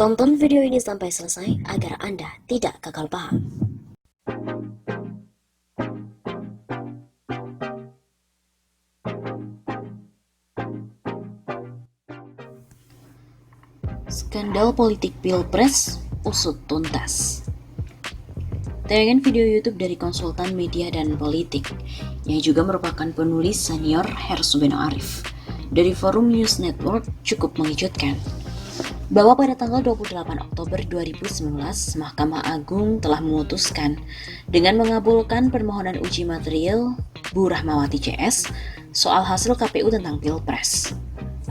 Tonton video ini sampai selesai agar Anda tidak gagal paham. Skandal politik Pilpres usut tuntas. Tayangan video YouTube dari konsultan media dan politik yang juga merupakan penulis senior Hersubeno Arif dari Forum News Network cukup mengejutkan. Bahwa pada tanggal 28 Oktober 2019, Mahkamah Agung telah memutuskan dengan mengabulkan permohonan uji material Bu Rahmawati CS soal hasil KPU tentang Pilpres.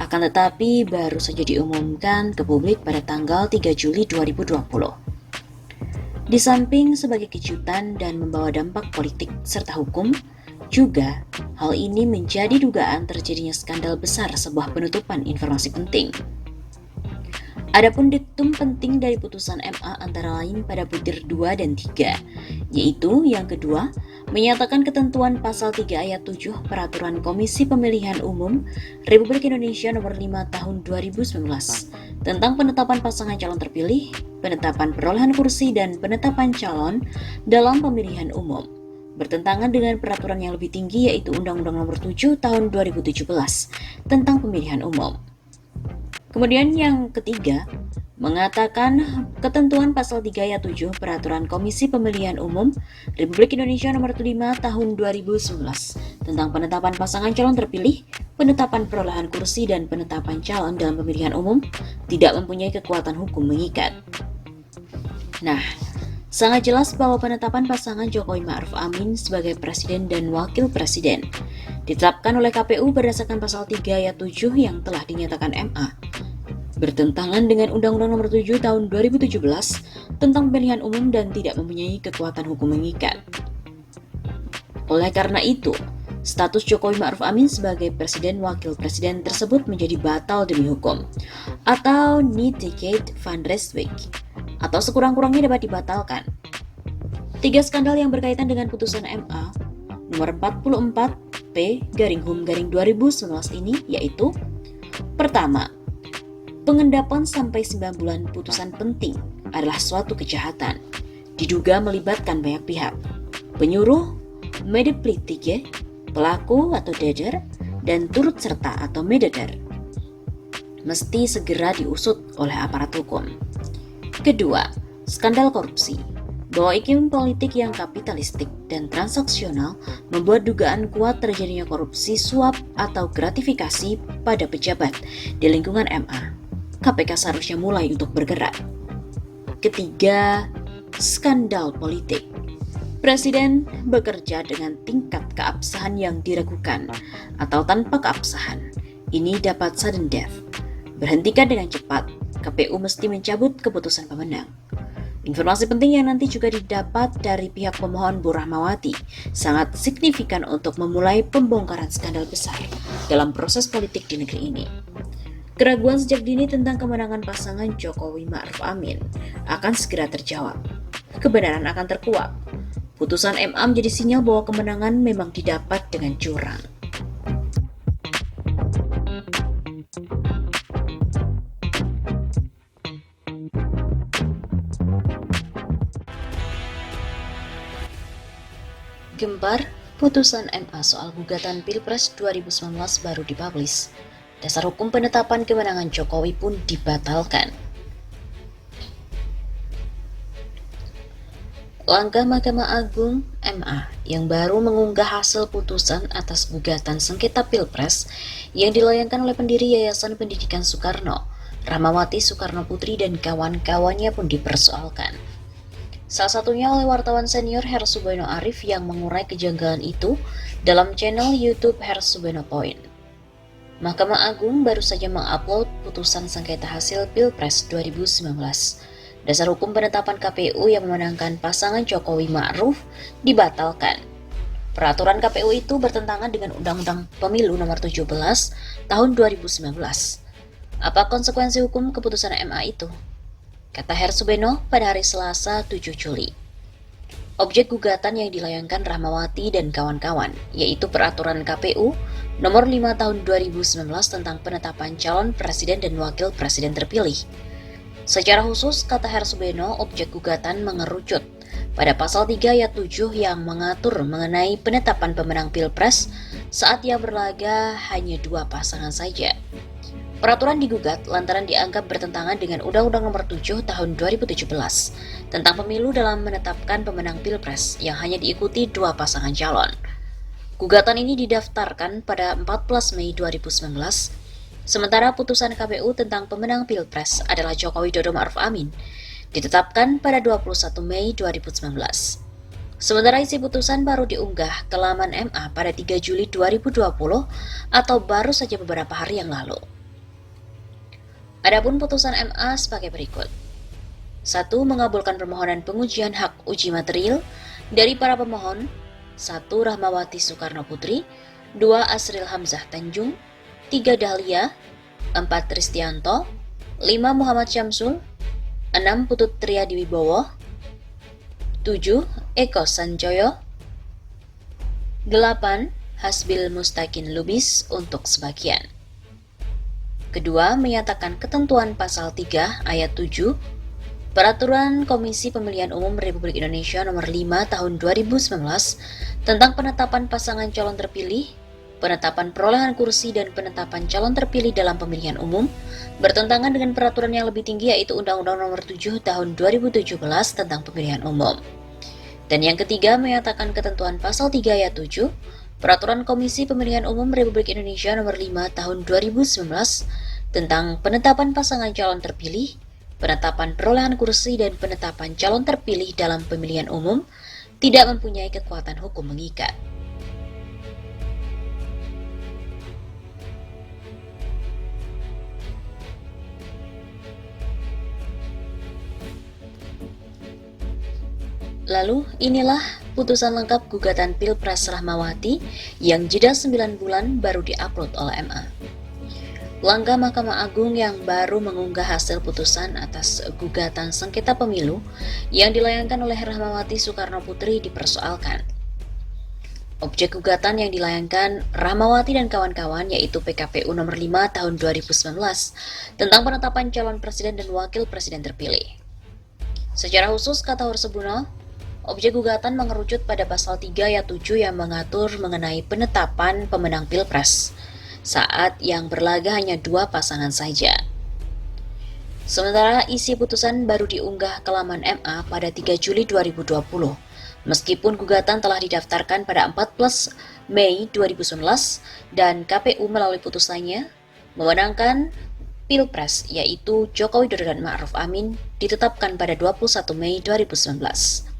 Akan tetapi baru saja diumumkan ke publik pada tanggal 3 Juli 2020. Di samping sebagai kejutan dan membawa dampak politik serta hukum, juga hal ini menjadi dugaan terjadinya skandal besar sebuah penutupan informasi penting. Adapun diktum penting dari putusan MA antara lain pada butir 2 dan 3, yaitu yang kedua, menyatakan ketentuan pasal 3 ayat 7 Peraturan Komisi Pemilihan Umum Republik Indonesia nomor 5 tahun 2019 tentang penetapan pasangan calon terpilih, penetapan perolehan kursi dan penetapan calon dalam pemilihan umum bertentangan dengan peraturan yang lebih tinggi yaitu Undang-Undang nomor 7 tahun 2017 tentang pemilihan umum. Kemudian yang ketiga, mengatakan ketentuan pasal 3 ayat 7 Peraturan Komisi Pemilihan Umum Republik Indonesia nomor 5 tahun 2019 tentang penetapan pasangan calon terpilih, penetapan perolehan kursi dan penetapan calon dalam pemilihan umum tidak mempunyai kekuatan hukum mengikat. Nah, sangat jelas bahwa penetapan pasangan Jokowi Ma'ruf Amin sebagai presiden dan wakil presiden ditetapkan oleh KPU berdasarkan pasal 3 ayat 7 yang telah dinyatakan MA bertentangan dengan Undang-Undang nomor 7 tahun 2017 tentang pemilihan umum dan tidak mempunyai kekuatan hukum mengikat. Oleh karena itu, status Jokowi Ma'ruf Amin sebagai presiden wakil presiden tersebut menjadi batal demi hukum atau nitigate van Restwijk atau sekurang-kurangnya dapat dibatalkan. 3 skandal yang berkaitan dengan putusan MA nomor 44 P/Hum/2019 ini yaitu: pertama, pengendapan sampai 9 bulan putusan penting adalah suatu kejahatan, diduga melibatkan banyak pihak, penyuruh, medeplitige, pelaku atau deder, dan turut serta atau mededer. Mesti segera diusut oleh aparat hukum. Kedua, skandal korupsi. Bahwa iklim politik yang kapitalistik dan transaksional membuat dugaan kuat terjadinya korupsi, suap, atau gratifikasi pada pejabat di lingkungan MA. KPK seharusnya mulai untuk bergerak. Ketiga, skandal politik. Presiden bekerja dengan tingkat keabsahan yang diragukan atau tanpa keabsahan. Ini dapat sudden death. Berhentikan dengan cepat, KPU mesti mencabut keputusan pemenang. Informasi penting yang nanti juga didapat dari pihak pemohon Bu Rahmawati sangat signifikan untuk memulai pembongkaran skandal besar dalam proses politik di negeri ini. Keraguan sejak dini tentang kemenangan pasangan Jokowi Ma'ruf Amin akan segera terjawab. Kebenaran akan terkuak. Putusan MA menjadi sinyal bahwa kemenangan memang didapat dengan curang. Gempar, putusan MA soal gugatan Pilpres 2019 baru dipublis. Dasar hukum penetapan kemenangan Jokowi pun dibatalkan. Langkah Mahkamah Agung MA yang baru mengunggah hasil putusan atas gugatan sengketa Pilpres yang dilayangkan oleh pendiri Yayasan Pendidikan Soekarno, Rahmawati Soekarno Putri dan kawan-kawannya pun dipersoalkan. Salah satunya oleh wartawan senior Hersubeno Arif yang mengurai kejanggalan itu dalam channel YouTube Hersubeno Point. Mahkamah Agung baru saja mengupload putusan sengketa hasil Pilpres 2019. Dasar hukum penetapan KPU yang memenangkan pasangan Jokowi Ma'ruf dibatalkan. Peraturan KPU itu bertentangan dengan Undang-Undang Pemilu nomor 17 tahun 2019. Apa konsekuensi hukum keputusan MA itu? Kata Hersubeno pada hari Selasa 7 Juli. Objek gugatan yang dilayangkan Rahmawati dan kawan-kawan, yaitu Peraturan KPU Nomor 5 Tahun 2019 tentang penetapan calon presiden dan wakil presiden terpilih. Secara khusus, kata Hersubeno, objek gugatan mengerucut pada pasal 3 ayat 7 yang mengatur mengenai penetapan pemenang Pilpres saat yang berlaga hanya 2 pasangan saja. Peraturan digugat lantaran dianggap bertentangan dengan Undang-Undang Nomor 7 Tahun 2017 tentang pemilu dalam menetapkan pemenang Pilpres yang hanya diikuti 2 pasangan calon. Gugatan ini didaftarkan pada 14 Mei 2019, sementara putusan KPU tentang pemenang Pilpres adalah Joko Widodo Ma'ruf Amin, ditetapkan pada 21 Mei 2019. Sementara isi putusan baru diunggah ke laman MA pada 3 Juli 2020 atau baru saja beberapa hari yang lalu. Adapun putusan MA sebagai berikut. 1. Mengabulkan permohonan pengujian hak uji material dari para pemohon. 1. Rahmawati Soekarno Putri. 2. Asril Hamzah Tanjung. 3. Dahlia. 4. Tristianto. 5. Muhammad Syamsul. 6. Putut Triadi Wibowo. 7. Eko Sanjoyo. 8. Hasbil Mustakin Lubis untuk sebagian. Kedua, menyatakan ketentuan pasal 3 ayat 7 Peraturan Komisi Pemilihan Umum Republik Indonesia Nomor 5 Tahun 2019 tentang penetapan pasangan calon terpilih, penetapan perolehan kursi dan penetapan calon terpilih dalam pemilihan umum bertentangan dengan peraturan yang lebih tinggi yaitu Undang-Undang Nomor 7 Tahun 2017 tentang pemilihan umum. Dan yang ketiga, menyatakan ketentuan pasal 3 ayat 7 Peraturan Komisi Pemilihan Umum Republik Indonesia Nomor 5 Tahun 2019 tentang penetapan pasangan calon terpilih, penetapan perolehan kursi dan penetapan calon terpilih dalam pemilihan umum tidak mempunyai kekuatan hukum mengikat. Lalu, inilah putusan lengkap gugatan Pilpres Rahmawati yang jeda 9 bulan baru diupload oleh MA. Langkah Mahkamah Agung yang baru mengunggah hasil putusan atas gugatan sengketa pemilu yang dilayangkan oleh Rahmawati Soekarno Putri dipersoalkan. Objek gugatan yang dilayangkan Rahmawati dan kawan-kawan yaitu PKPU Nomor 5 Tahun 2019 tentang penetapan calon presiden dan wakil presiden terpilih. Secara khusus, kata Hersubeno, objek gugatan mengerucut pada pasal 3 ayat 7 yang mengatur mengenai penetapan pemenang Pilpres saat yang berlaga hanya 2 pasangan saja. Sementara isi putusan baru diunggah ke laman MA pada 3 Juli 2020, meskipun gugatan telah didaftarkan pada 14 Mei 2019 dan KPU melalui putusannya memenangkan Pilpres yaitu Joko Widodo dan Ma'ruf Amin ditetapkan pada 21 Mei 2019.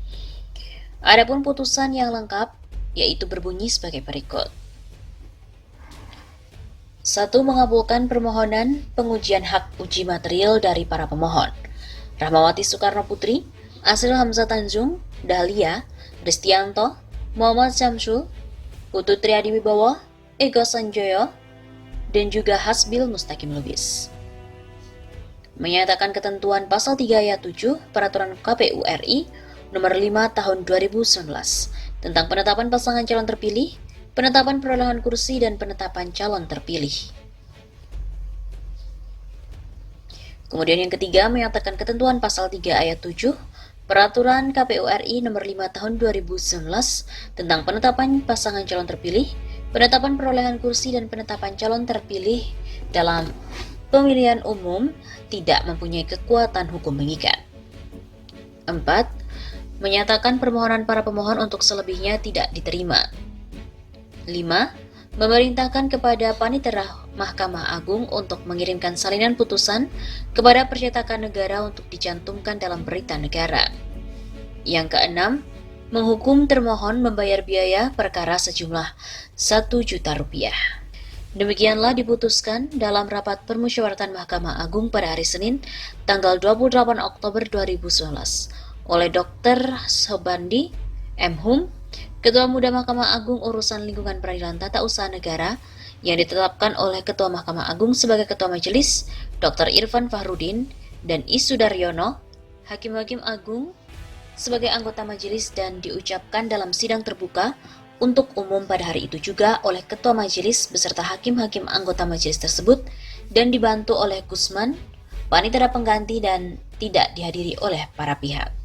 Adapun putusan yang lengkap yaitu berbunyi sebagai berikut. 1. Mengabulkan permohonan pengujian hak uji material dari para pemohon. Rahmawati Soekarno Putri, Asril Hamzah Tanjung, Dahlia, Tristianto, Muhammad Syamsul, Putut Triadi Wibowo, Eko Sanjoyo, dan juga Hasbil Mustakin Lubis. Menyatakan ketentuan pasal 3 ayat 7 Peraturan KPU RI Nomor 5 Tahun 2019 tentang penetapan pasangan calon terpilih, penetapan perolehan kursi dan penetapan calon terpilih. Kemudian yang ketiga, menyatakan ketentuan pasal 3 ayat 7 Peraturan KPU RI Nomor 5 Tahun 2019 tentang penetapan pasangan calon terpilih, penetapan perolehan kursi dan penetapan calon terpilih dalam pemilihan umum tidak mempunyai kekuatan hukum mengikat. 4. Menyatakan permohonan para pemohon untuk selebihnya tidak diterima. 5. Memerintahkan kepada Panitera Mahkamah Agung untuk mengirimkan salinan putusan kepada Percetakan Negara untuk dicantumkan dalam berita negara. Yang keenam, menghukum termohon membayar biaya perkara sejumlah Rp1.000.000. Demikianlah diputuskan dalam rapat permusyawaratan Mahkamah Agung pada hari Senin, tanggal 28 Oktober 2019 oleh Dr. Sobandi M. Hum, Ketua Muda Mahkamah Agung Urusan Lingkungan Peradilan Tata Usaha Negara, yang ditetapkan oleh Ketua Mahkamah Agung sebagai Ketua Majelis, Dr. Irfan Fahrudin, dan Isu Daryono, Hakim-Hakim Agung, sebagai anggota majelis dan diucapkan dalam sidang terbuka untuk umum pada hari itu juga oleh Ketua Majelis beserta hakim-hakim anggota majelis tersebut dan dibantu oleh Gusman, panitera pengganti dan tidak dihadiri oleh para pihak.